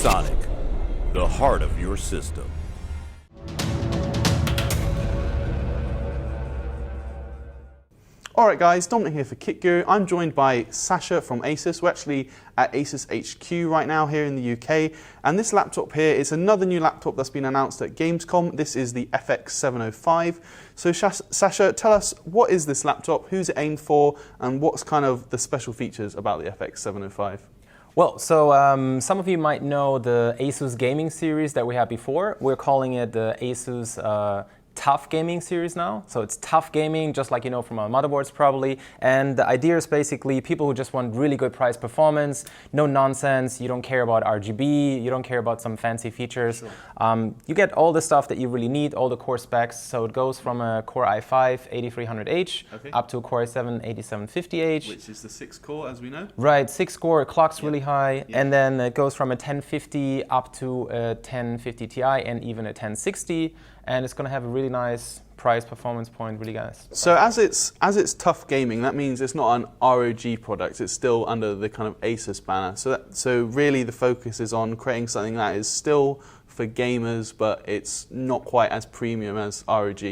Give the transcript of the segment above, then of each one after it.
Sonic, the heart of your system. Alright guys, Dominic here for KitGuru. I'm joined by Sasha from ASUS. We're actually at ASUS HQ right now here in the UK. And this laptop here is another new laptop that's been announced at Gamescom. This is the FX705. So Sasha, tell us, what is this laptop, who's it aimed for, and what's kind of the special features about the FX705? Well, so some of you might know the ASUS gaming series that we had before. We're calling it the ASUS TUF Gaming series now. So it's TUF Gaming, just like you know from our motherboards probably. And the idea is basically people who just want really good price performance, no nonsense, you don't care about RGB, you don't care about some fancy features. Sure. You get all the stuff that you really need, all the core specs. So it goes from a Core i5 8300H up to a Core i7 8750H. Which is the 6-core, as we know. Right, 6-core, it clocks really high. And then it goes from a 1050 up to a 1050 Ti and even a 1060. And it's going to have a really nice price performance point, really nice. So as it's TUF Gaming, that means it's not an ROG product, it's still under the kind of ASUS banner. So really the focus is on creating something that is still for gamers, but it's not quite as premium as ROG.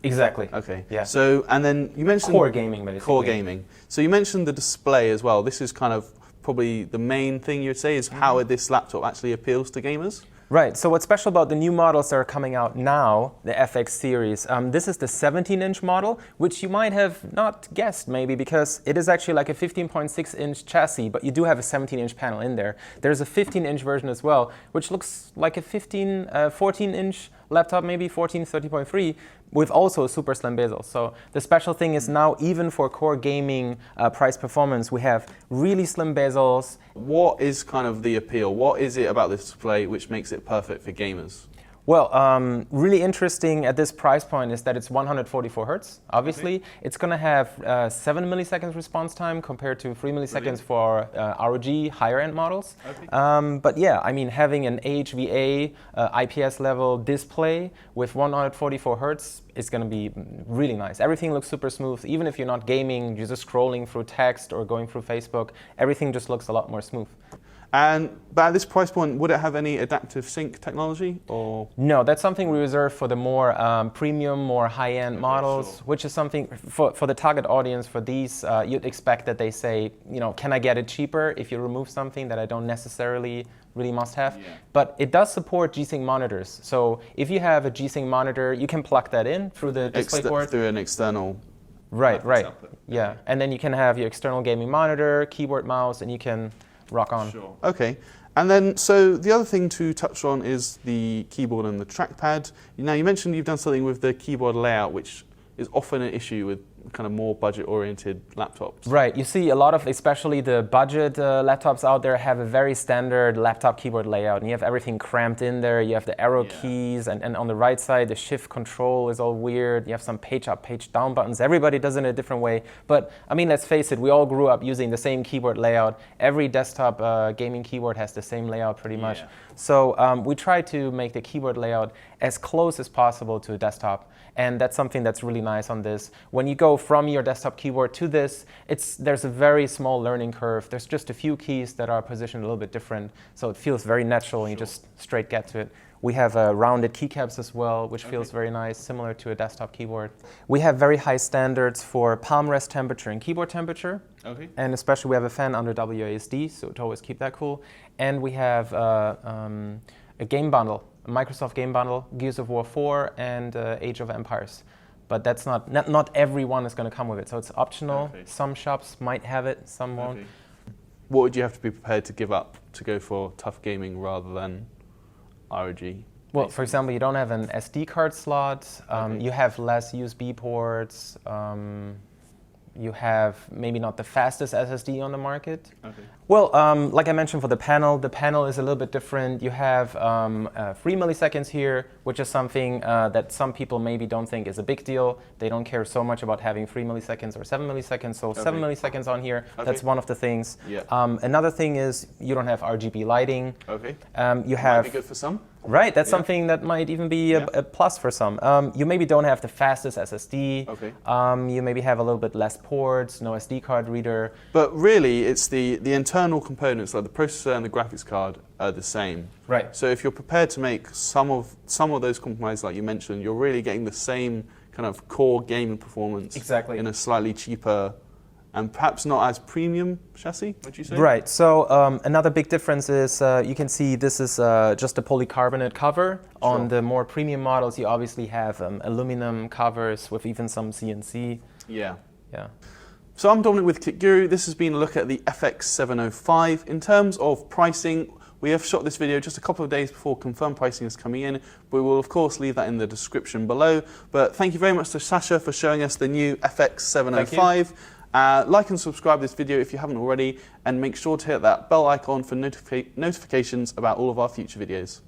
Exactly. Okay. Yeah. So, and then you mentioned core gaming, basically. Core gaming. So you mentioned the display as well. This is kind of probably the main thing you'd say is how this laptop actually appeals to gamers. Right, so what's special about the new models that are coming out now, the FX series, this is the 17-inch model, which you might have not guessed maybe because it is actually like a 15.6-inch chassis, but you do have a 17-inch panel in there. There's a 15-inch version as well, which looks like a 14-inch laptop, maybe 14, 30.3, with also a super slim bezel. So the special thing is now, even for core gaming price performance, we have really slim bezels. What is kind of the appeal? What is it about this display which makes it perfect for gamers? Well, really interesting at this price point is that it's 144 Hertz, obviously. Okay. It's going to have 7 milliseconds response time compared to 3 milliseconds for ROG higher-end models. Okay. But yeah, I mean, having an HVA IPS-Level display with 144 Hertz is going to be really nice. Everything looks super smooth. Even if you're not gaming, you're just scrolling through text or going through Facebook, everything just looks a lot more smooth. But at this price point, would it have any adaptive sync technology? Or? No, that's something we reserve for the more premium, more high-end models, sure. Which is something for the target audience for these, you'd expect that they say, you know, can I get it cheaper if you remove something that I don't necessarily really must have? Yeah. But it does support G-Sync monitors. So if you have a G-Sync monitor, you can plug that in through the display port. Through an external. Right. Yeah. And then you can have your external gaming monitor, keyboard, mouse, and you can rock on. Sure. Okay. And then, so the other thing to touch on is the keyboard and the trackpad. Now, you mentioned you've done something with the keyboard layout, which is often an issue with kind of more budget-oriented laptops. Right. You see a lot of, especially the budget laptops out there, have a very standard laptop keyboard layout, and you have everything cramped in there. You have the arrow keys, and on the right side, the shift control is all weird. You have some page up, page down buttons. Everybody does it in a different way. But I mean, let's face it, we all grew up using the same keyboard layout. Every desktop gaming keyboard has the same layout pretty much. So we try to make the keyboard layout as close as possible to a desktop. And that's something that's really nice on this. When you go from your desktop keyboard to this, there's a very small learning curve. There's just a few keys that are positioned a little bit different. So it feels very natural and you just straight get to it. We have rounded keycaps as well, which feels very nice, similar to a desktop keyboard. We have very high standards for palm rest temperature and keyboard temperature. Okay. And especially we have a fan under WASD, so to always keep that cool. And we have a game bundle, a Microsoft game bundle, Gears of War 4 and Age of Empires. But that's not everyone is going to come with it, so it's optional. Okay. Some shops might have it, some won't. What would you have to be prepared to give up to go for TUF Gaming rather than ROG? Well, for example, you don't have an SD card slot, you have less USB ports, you have maybe not the fastest SSD on the market. Okay. Well, like I mentioned for the panel is a little bit different. You have 3 milliseconds here, which is something that some people maybe don't think is a big deal. They don't care so much about having 3 milliseconds or 7 milliseconds. So 7 milliseconds on here, that's one of the things. Yeah. Another thing is you don't have RGB lighting. Okay. You have, might be good for some. Right, that's something that might even be a plus for some. You maybe don't have the fastest SSD. Okay. You maybe have a little bit less ports, no SD card reader. But really, it's the internal components, like the processor and the graphics card, are the same. Right. So if you're prepared to make some of those compromises, like you mentioned, you're really getting the same kind of core gaming performance in a slightly cheaper and perhaps not as premium chassis, would you say? Right, so another big difference is you can see this is just a polycarbonate cover. On the more premium models, you obviously have aluminum covers with even some CNC. Yeah. Yeah. So I'm Dominic with KitGuru. This has been a look at the FX705. In terms of pricing, we have shot this video just a couple of days before confirmed pricing is coming in. We will, of course, leave that in the description below. But thank you very much to Sasha for showing us the new FX705. Like and subscribe to this video if you haven't already, and make sure to hit that bell icon for notifications about all of our future videos.